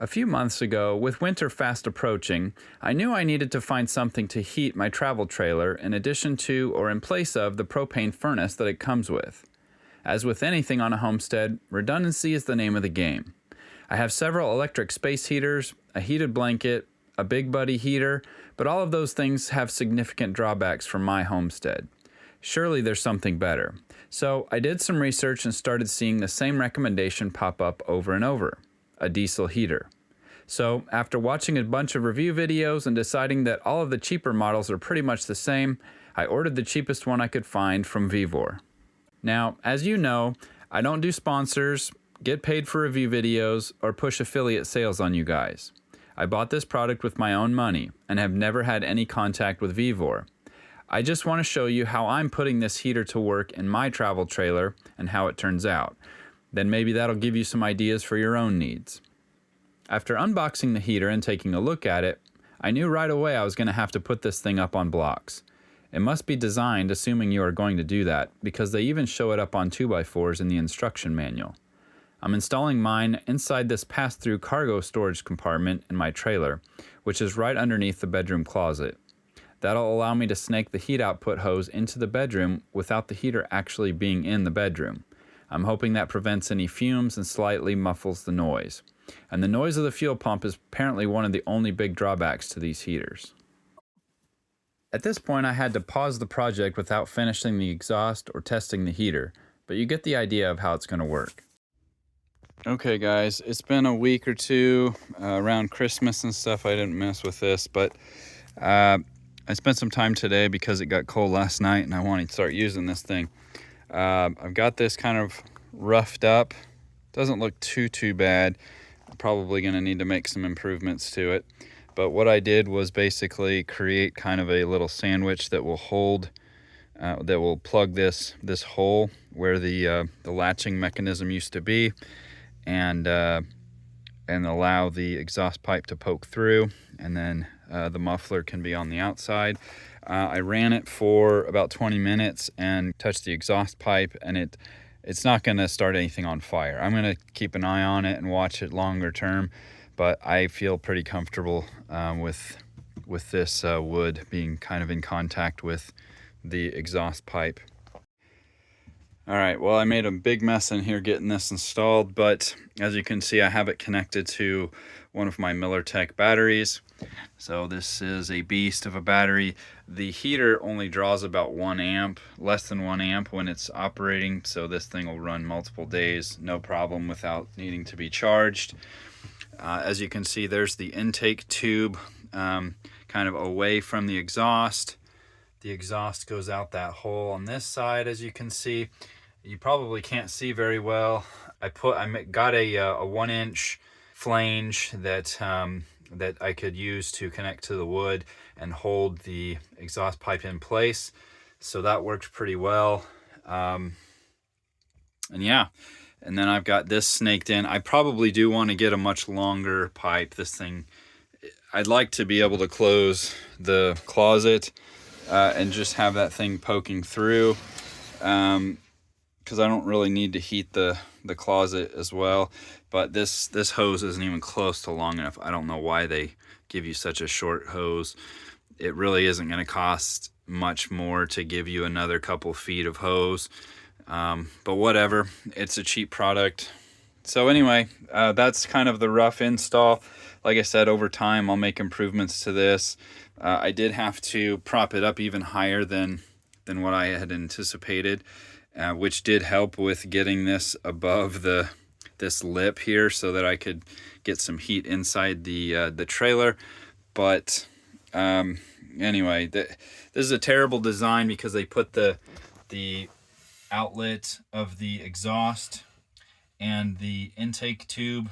A few months ago, with winter fast approaching, I knew I needed to find something to heat my travel trailer in addition to or in place of the propane furnace that it comes with. As with anything on a homestead, redundancy is the name of the game. I have several electric space heaters, a heated blanket, a Big Buddy heater, but all of those things have significant drawbacks for my homestead. Surely there's something better. So I did some research and started seeing the same recommendation pop up over and over: a diesel heater. So after watching a bunch of review videos and deciding that all of the cheaper models are pretty much the same, I ordered the cheapest one I could find from Vevor. Now, as you know, I don't do sponsors, get paid for review videos, or push affiliate sales on you guys. I bought this product with my own money and have never had any contact with Vevor. I just want to show you how I'm putting this heater to work in my travel trailer and how it turns out. Then maybe that'll give you some ideas for your own needs. After unboxing the heater and taking a look at it, I knew right away I was going to have to put this thing up on blocks. It must be designed assuming you are going to do that, because they even show it up on 2x4s in the instruction manual. I'm installing mine inside this pass-through cargo storage compartment in my trailer, which is right underneath the bedroom closet. That'll allow me to snake the heat output hose into the bedroom without the heater actually being in the bedroom. I'm hoping that prevents any fumes and slightly muffles the noise. And the noise of the fuel pump is apparently one of the only big drawbacks to these heaters. At this point, I had to pause the project without finishing the exhaust or testing the heater, but you get the idea of how it's going to work. Okay guys, it's been a week or two around Christmas and stuff. I didn't mess with this, but I spent some time today because it got cold last night and I wanted to start using this thing. I've got this kind of roughed up. Doesn't look too bad. I'm probably going to need to make some improvements to it. But what I did was basically create kind of a little sandwich that will hold, that will plug this hole where the latching mechanism used to be, and allow the exhaust pipe to poke through, and then the muffler can be on the outside. I ran it for about 20 minutes and touched the exhaust pipe, and it's not going to start anything on fire. I'm going to keep an eye on it and watch it longer term, but I feel pretty comfortable with this wood being kind of in contact with the exhaust pipe. All right, well, I made a big mess in here getting this installed, but as you can see, I have it connected to one of my MillerTech batteries. So this is a beast of a battery. The heater only draws about 1 amp, less than 1 amp when it's operating, so this thing will run multiple days, no problem, without needing to be charged. As you can see, there's the intake tube kind of away from the exhaust. The exhaust goes out that hole on this side, as you can see. You probably can't see very well. I got a 1-inch flange that I could use to connect to the wood and hold the exhaust pipe in place. So that worked pretty well. And yeah, and then I've got this snaked in. I probably do want to get a much longer pipe. This thing, I'd like to be able to close the closet and just have that thing poking through, because I don't really need to heat the closet as well. But this hose isn't even close to long enough. I don't know why they give you such a short hose. It really isn't going to cost much more to give you another couple feet of hose, but whatever, it's a cheap product. So anyway, that's kind of the rough install. Like I said, over time I'll make improvements to this. I did have to prop it up even higher than what I had anticipated, which did help with getting this above this lip here so that I could get some heat inside the trailer. But anyway, this is a terrible design because they put the outlet of the exhaust and the intake tube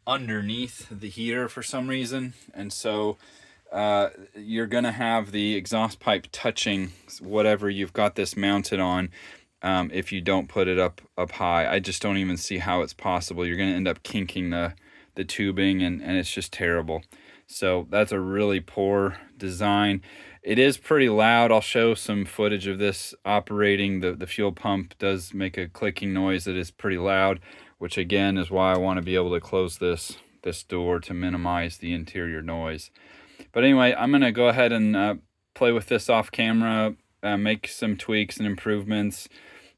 underneath the heater for some reason, and so you're gonna have the exhaust pipe touching whatever you've got this mounted on. If you don't put it up high, I just don't even see how it's possible. You're gonna end up kinking the tubing, and it's just terrible. So that's a really poor design. It is pretty loud. I'll show some footage of this operating. The fuel pump does make a clicking noise that is pretty loud, which again is why I want to be able to close this this door to minimize the interior noise. But anyway, I'm gonna go ahead and play with this off camera, make some tweaks and improvements,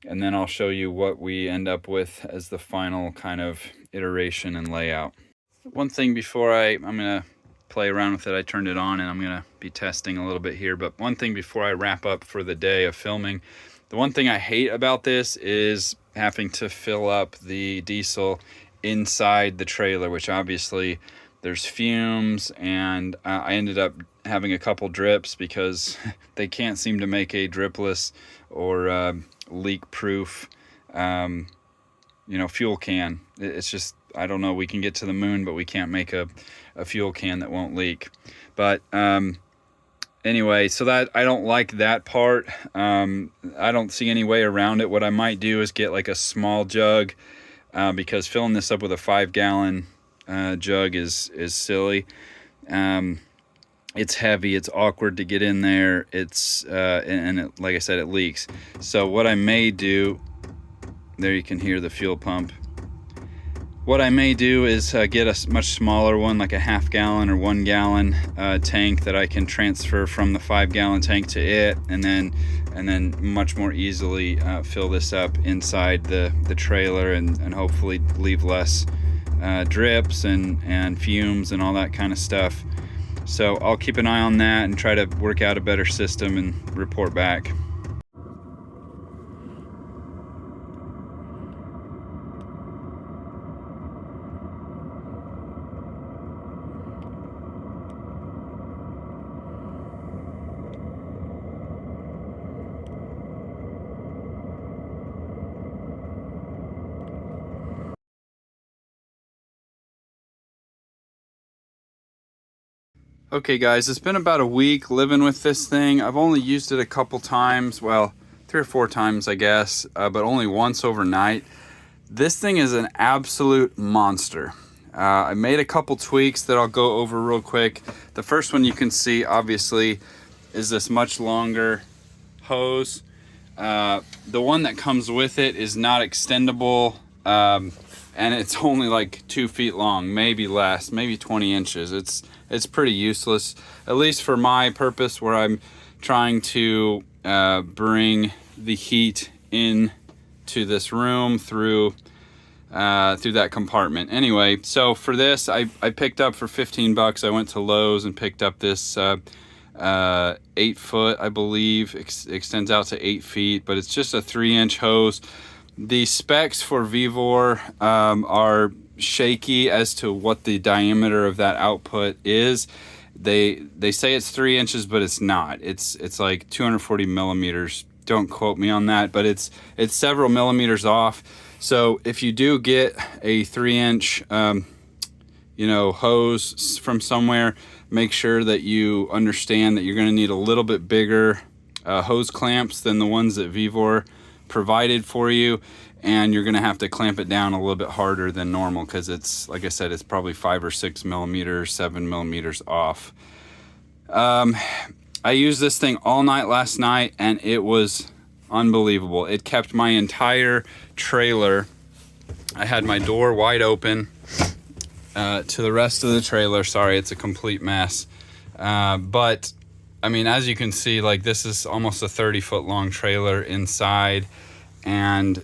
and then I'll show you what we end up with as the final kind of iteration and layout. One thing before I'm gonna play around with it. I turned it on and I'm gonna be testing a little bit here, but one thing before I wrap up for the day of filming, the one thing I hate about this is having to fill up the diesel inside the trailer, which obviously there's fumes, and I ended up having a couple drips because they can't seem to make a dripless or leak proof fuel can. It's just, I don't know, we can get to the moon, but we can't make a fuel can that won't leak. But anyway, so that I don't like that part. I don't see any way around it. What I might do is get like a small jug, because filling this up with a 5-gallon jug is silly. It's heavy, it's awkward to get in there, it's like I said, it leaks. So what I may do, there you can hear the fuel pump. What I may do is get a much smaller one, like a 1/2 gallon or 1 gallon tank that I can transfer from the 5-gallon tank to it, and then much more easily fill this up inside the trailer, and hopefully leave less drips and fumes and all that kind of stuff. So I'll keep an eye on that and try to work out a better system and report back. Okay guys, it's been about a week living with this thing. I've only used it a couple times, well, 3 or 4 times I guess, but only once overnight. This thing is an absolute monster. I made a couple tweaks that I'll go over real quick. The first one you can see obviously is this much longer hose. The one that comes with it is not extendable, and it's only like 2 feet long, maybe less, maybe 20 inches. It's pretty useless, at least for my purpose, where I'm trying to bring the heat in to this room through that compartment. Anyway, so for this, I picked up for 15 bucks. I went to Lowe's and picked up this 8 foot, I believe, extends out to 8 feet, but it's just a 3-inch hose. The specs for Vevor are shaky as to what the diameter of that output is. They say it's 3 inches, but it's not. It's like 240 millimeters. Don't quote me on that, but it's several millimeters off. So if you do get a 3-inch hose from somewhere, make sure that you understand that you're going to need a little bit bigger hose clamps than the ones that Vevor provided for you, and you're going to have to clamp it down a little bit harder than normal, because it's, like I said, it's probably 5 or 6 millimeters, 7 millimeters off. I used this thing all night last night, and it was unbelievable. It kept my entire trailer. I had my door wide open to the rest of the trailer. Sorry, it's a complete mess. But I mean, as you can see, like, this is almost a 30-foot long trailer inside, and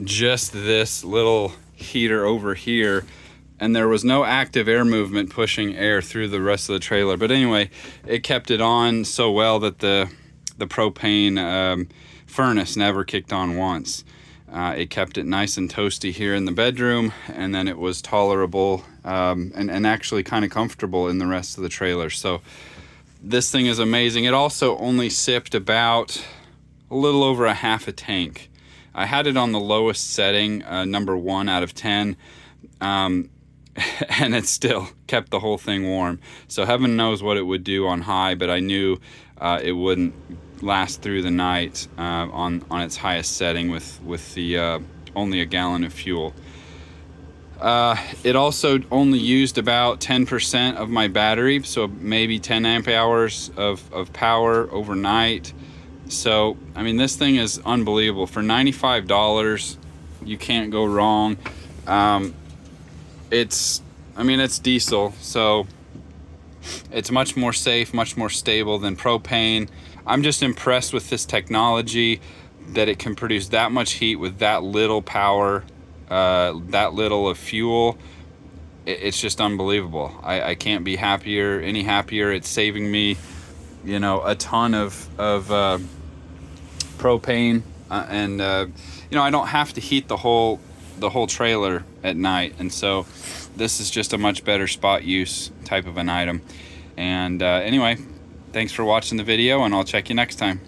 just this little heater over here, and there was no active air movement pushing air through the rest of the trailer. But anyway, it kept it on so well that the propane furnace never kicked on once. It kept it nice and toasty here in the bedroom, and then it was tolerable and actually kind of comfortable in the rest of the trailer. So this thing is amazing. It also only sipped about a little over a half a tank. I had it on the lowest setting, number 1 out of 10, and it still kept the whole thing warm. So heaven knows what it would do on high, but I knew it wouldn't last through the night on its highest setting with the only a gallon of fuel. It also only used about 10% of my battery, so maybe 10 amp hours of power overnight. So, I mean, this thing is unbelievable. For $95, you can't go wrong. It's I mean, it's diesel, so it's much more safe, much more stable than propane. I'm just impressed with this technology, that it can produce that much heat with that little power, that little of fuel. It's just unbelievable. I can't be any happier. It's saving me, you know, a ton of propane, and you know, I don't have to heat the whole trailer at night, and so this is just a much better spot use type of an item. And anyway, thanks for watching the video, and I'll check you next time.